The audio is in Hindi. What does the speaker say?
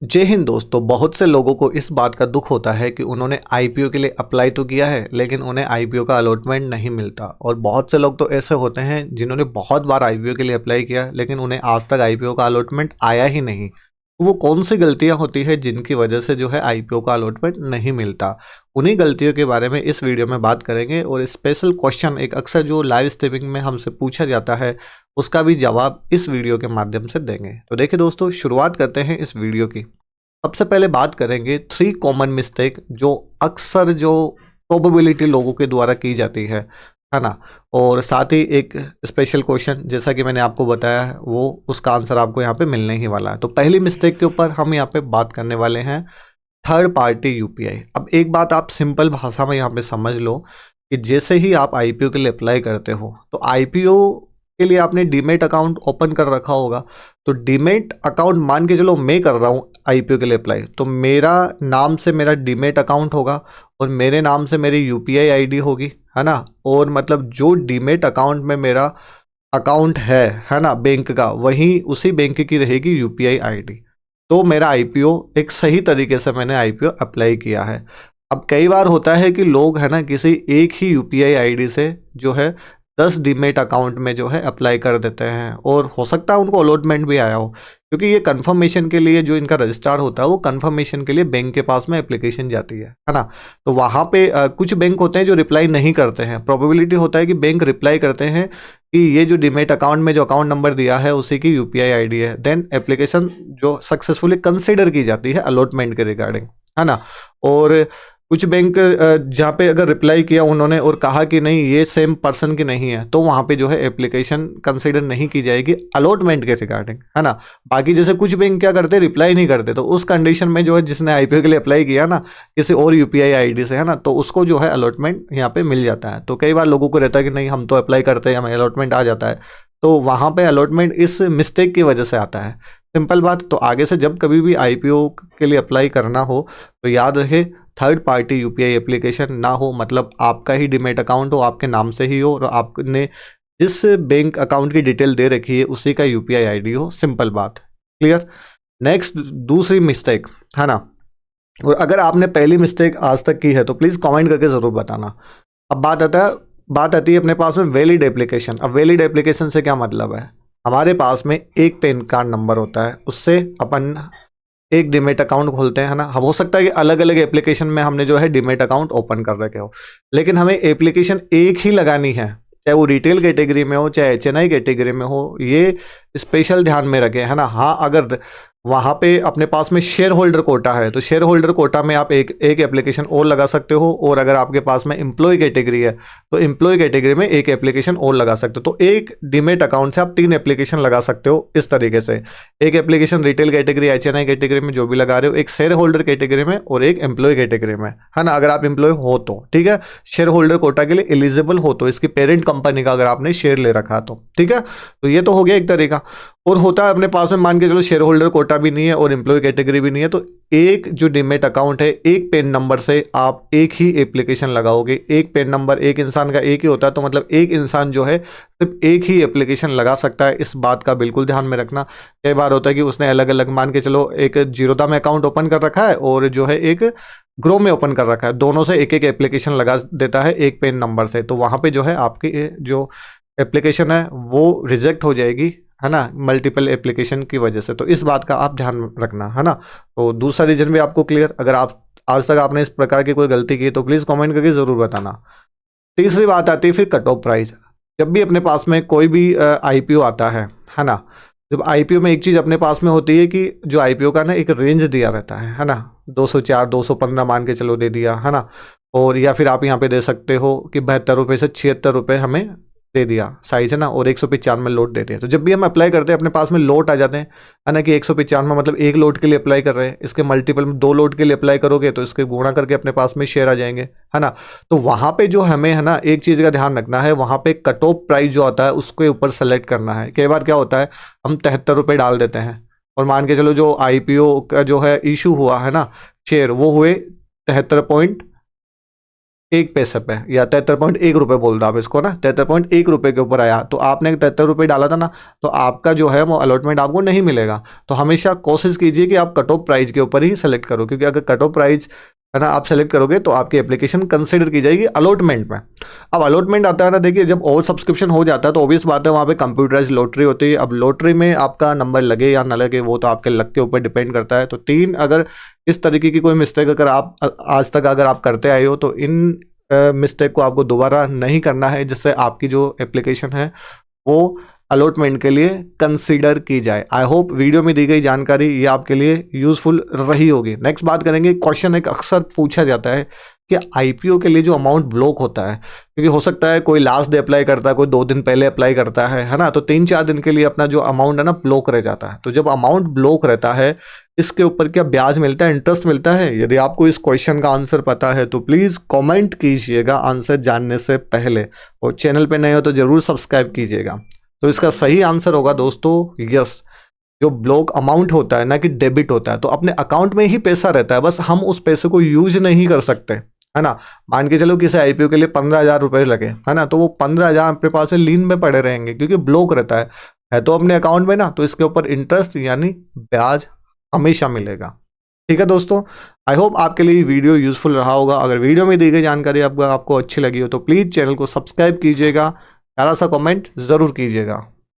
जय हिंद दोस्तों। बहुत से लोगों को इस बात का दुख होता है कि उन्होंने आईपीओ के लिए अप्लाई तो किया है लेकिन उन्हें आईपीओ का अलॉटमेंट नहीं मिलता। और बहुत से लोग तो ऐसे होते हैं जिन्होंने बहुत बार आईपीओ के लिए अप्लाई किया लेकिन उन्हें आज तक आईपीओ का अलॉटमेंट आया ही नहीं। तो वो कौन सी गलतियां होती है जिनकी वजह से जो है आईपीओ का अलॉटमेंट नहीं मिलता। उन्हीं गलतियों के बारे में इस वीडियो में बात करेंगे और स्पेशल क्वेश्चन एक अक्सर जो लाइव स्ट्रीमिंग में हमसे पूछा जाता है उसका भी जवाब इस वीडियो के माध्यम से देंगे। तो देखिए दोस्तों, शुरुआत करते हैं इस वीडियो की। सबसे पहले बात करेंगे 3 कॉमन मिस्टेक जो अक्सर जो प्रोबेबिलिटी लोगों के द्वारा की जाती है ना। और साथ ही एक स्पेशल क्वेश्चन जैसा कि मैंने आपको बताया है वो उसका आंसर आपको यहाँ पे मिलने ही वाला है। तो पहली मिस्टेक के ऊपर हम यहाँ पे बात करने वाले हैं थर्ड पार्टी यूपीआई। अब एक बात आप सिंपल भाषा में यहाँ पे समझ लो कि जैसे ही आप आईपीओ के लिए अप्लाई करते हो तो आईपीओ के लिए आपने डीमेट अकाउंट ओपन कर रखा होगा। तो डीमेट अकाउंट मान के चलो मैं कर रहा हूँ आईपीओ के लिए अप्लाई, तो मेरा नाम से मेरा डीमेट अकाउंट होगा और मेरे नाम से मेरी यूपीआई आईडी होगी, है ना। और मतलब जो डीमेट अकाउंट में मेरा अकाउंट है ना बैंक का, वही उसी बैंक की रहेगी यूपीआई आईडी। तो मेरा आईपीओ एक सही तरीके से मैंने आईपीओ अप्लाई किया है। अब कई बार होता है कि लोग है ना किसी एक ही यूपीआई आईडी से जो है 10 डीमेट अकाउंट में जो है अप्लाई कर देते हैं और हो सकता है उनको अलॉटमेंट भी आया हो, क्योंकि ये कंफर्मेशन के लिए जो इनका रजिस्ट्रार होता है वो कंफर्मेशन के लिए बैंक के पास में एप्लीकेशन जाती है ना। तो वहाँ पे कुछ बैंक होते हैं जो रिप्लाई नहीं करते हैं। प्रोबेबिलिटी होता है कि बैंक रिप्लाई करते हैं कि ये जो डीमेट अकाउंट में जो अकाउंट नंबर दिया है उसी की यूपीआई आईडी है, देन एप्लीकेशन जो सक्सेसफुली कंसिडर की जाती है अलॉटमेंट के रिगार्डिंग, है ना। और कुछ बैंक जहाँ पे अगर रिप्लाई किया उन्होंने और कहा कि नहीं ये सेम पर्सन की नहीं है, तो वहाँ पे जो है एप्लीकेशन कंसीडर नहीं की जाएगी अलॉटमेंट के रिगार्डिंग, है ना। बाकी जैसे कुछ बैंक क्या करते, रिप्लाई नहीं करते, तो उस कंडीशन में जो है जिसने आईपीओ के लिए अप्लाई किया ना किसी और यूपीआई आईडी से, है ना, तो उसको जो है अलॉटमेंट यहाँ पे मिल जाता है। तो कई बार लोगों को रहता है कि नहीं हम तो अप्लाई करते हैं, हमें अलॉटमेंट आ जाता है। तो वहाँ पे अलॉटमेंट इस मिस्टेक की वजह से आता है। सिंपल बात। तो आगे से जब कभी भी आईपीओ के लिए अप्लाई करना हो तो याद रहे थर्ड पार्टी यूपीआई एप्लीकेशन ना हो, मतलब आपका ही डीमेट अकाउंट हो, आपके नाम से ही हो और आपने जिस बैंक अकाउंट की डिटेल दे रखी है उसी का यूपीआई आईडी हो। सिंपल बात, क्लियर। नेक्स्ट दूसरी मिस्टेक, है ना। और अगर आपने पहली मिस्टेक आज तक की है तो प्लीज़ कमेंट करके ज़रूर बताना। अब बात आती है अपने पास में वैलिड एप्लीकेशन। अब वैलिड एप्लीकेशन से क्या मतलब है, हमारे पास में एक पैन कार्ड नंबर होता है, उससे अपन एक डीमेट अकाउंट खोलते हैं, है ना। अब हो सकता है कि अलग अलग एप्लीकेशन में हमने जो है डीमेट अकाउंट ओपन कर रखे हो, लेकिन हमें एप्लीकेशन एक ही लगानी है, चाहे वो रिटेल कैटेगरी में हो चाहे एचएनआई कैटेगरी में हो। ये स्पेशल ध्यान में रखें, है ना। हाँ, अगर वहाँ पे अपने पास में शेयर होल्डर कोटा है तो शेयर होल्डर कोटा में आप एक एप्लीकेशन और लगा सकते हो, और अगर आपके पास में एम्प्लॉय कैटेगरी है तो एम्प्लॉय कैटेगरी में एक एप्लीकेशन और लगा सकते हो। तो एक डीमेट अकाउंट से आप 3 एप्लीकेशन लगा सकते हो इस तरीके से। एक application retail category HNI category में जो भी लगा रहे हो, एक शेयर होल्डर कैटेगरी में और एक एम्प्लॉय कैटेगरी में, है ना। अगर आप एम्प्लॉय हो तो ठीक है, शेयर होल्डर कोटा के लिए एलिजिबल हो तो, इसकी पेरेंट कंपनी का अगर आपने शेयर ले रखा तो ठीक है। तो ये तो हो गया एक तरीका। और होता है अपने पास में मान के चलो शेयर होल्डर कोटा भी नहीं है और एम्प्लॉय कैटेगरी भी नहीं है, तो एक जो डीमेट अकाउंट है एक पेन नंबर से आप एक ही एप्लीकेशन लगाओगे। एक पेन नंबर एक इंसान का एक ही होता है, तो मतलब एक इंसान जो है सिर्फ एक ही एप्लीकेशन लगा सकता है। इस बात का बिल्कुल ध्यान में रखना। कई बार होता है कि उसने अलग अलग मान के चलो एक जीरोधा में अकाउंट ओपन कर रखा है और जो है एक ग्रो में ओपन कर रखा है, दोनों से एक एक एप्लीकेशन लगा देता है एक पेन नंबर से, तो वहाँ पे जो है आपकी जो एप्लीकेशन है वो रिजेक्ट हो जाएगी, है ना, मल्टीपल एप्लीकेशन की वजह से। तो इस बात का आप ध्यान रखना, है ना। तो दूसरा रीजन भी आपको क्लियर। अगर आप आज तक आपने इस प्रकार की कोई गलती की तो प्लीज़ कमेंट करके ज़रूर बताना। तीसरी बात आती है फिर कट ऑफ प्राइस। जब भी अपने पास में कोई भी आईपीओ आता है ना, जब आईपीओ में एक चीज़ अपने पास में होती है कि जो आईपीओ का ना एक रेंज दिया रहता है ना, 204 215 मान के चलो दे दिया, है ना। और या फिर आप यहाँ पे दे सकते हो कि 72 रुपये से 76 रुपये हमें दे दिया साइज, है ना, और 195 लोट देते हैं। तो जब भी हम अप्लाई करते हैं अपने पास में लोट आ जाते हैं, है ना, कि 195 मतलब एक लोट के लिए अप्लाई कर रहे हैं, इसके मल्टीपल में 2 लोट के लिए अप्लाई करोगे तो इसके गुणा करके अपने पास में शेयर आ जाएंगे, है ना। तो वहाँ पे जो हमें, है ना, एक चीज़ का ध्यान रखना है, वहाँ पे कट ऑफ प्राइस जो आता है उसके ऊपर सेलेक्ट करना है। कई बार क्या होता है हम 73 रुपये डाल देते हैं और मान के चलो जो आईपीओ का जो है इशू हुआ है ना शेयर, वो हुए 73.50, एक पैसे पे या 73.1 रुपये बोल दो आप इसको ना, 73.1 रुपये के ऊपर आया तो आपने 73 रुपये डाला था ना, तो आपका जो है वो अलॉटमेंट आपको नहीं मिलेगा। तो हमेशा कोशिश कीजिए कि आप कट ऑफ प्राइस के ऊपर ही सेलेक्ट करो, क्योंकि अगर कट ऑफ प्राइस है ना आप सेलेक्ट करोगे तो आपकी एप्लीकेशन कंसिडर की जाएगी अलॉटमेंट में। अब अलॉटमेंट आता है ना, देखिए जब ओवर सब्सक्रिप्शन हो जाता है तो ऑब्वियस बात है वहाँ पे कंप्यूटराइज लॉटरी होती है। अब लॉटरी में आपका नंबर लगे या ना लगे वो तो आपके लक के ऊपर डिपेंड करता है। तो 3 अगर इस तरीके की कोई मिस्टेक अगर आप आज तक अगर आप करते आए हो तो इन मिस्टेक को आपको दोबारा नहीं करना है, जिससे आपकी जो एप्लीकेशन है वो अलॉटमेंट के लिए कंसीडर की जाए। आई होप वीडियो में दी गई जानकारी ये आपके लिए यूजफुल रही होगी। नेक्स्ट बात करेंगे, क्वेश्चन एक अक्सर पूछा जाता है कि आईपीओ के लिए जो अमाउंट ब्लॉक होता है, क्योंकि हो सकता है कोई लास्ट डे अप्लाई करता है, कोई 2 दिन पहले अप्लाई करता है ना, तो 3-4 दिन के लिए अपना जो अमाउंट है ना ब्लॉक रह जाता है। तो जब अमाउंट ब्लॉक रहता है इसके ऊपर क्या ब्याज मिलता है, इंटरेस्ट मिलता है? यदि आपको इस क्वेश्चन का आंसर पता है तो प्लीज़ कमेंट कीजिएगा आंसर जानने से पहले, और चैनल पे नए हो तो ज़रूर सब्सक्राइब कीजिएगा। तो इसका सही आंसर होगा दोस्तों यस, जो ब्लॉक अमाउंट होता है ना कि डेबिट होता है, तो अपने अकाउंट में ही पैसा रहता है, बस हम उस पैसे को यूज नहीं कर सकते, है ना। मान के चलो किसी आईपीओ के लिए 15,000 रुपये लगे, है ना, तो वो 15,000 अपने पास लीन में पड़े रहेंगे क्योंकि ब्लॉक रहता है तो अपने अकाउंट में ना, तो इसके ऊपर इंटरेस्ट यानी ब्याज हमेशा मिलेगा। ठीक है दोस्तों, आई होप आपके लिए वीडियो यूजफुल रहा होगा। अगर वीडियो में दी गई जानकारी आपको अच्छी लगी हो तो प्लीज़ चैनल को सब्सक्राइब कीजिएगा, प्यारा सा कमेंट ज़रूर कीजिएगा।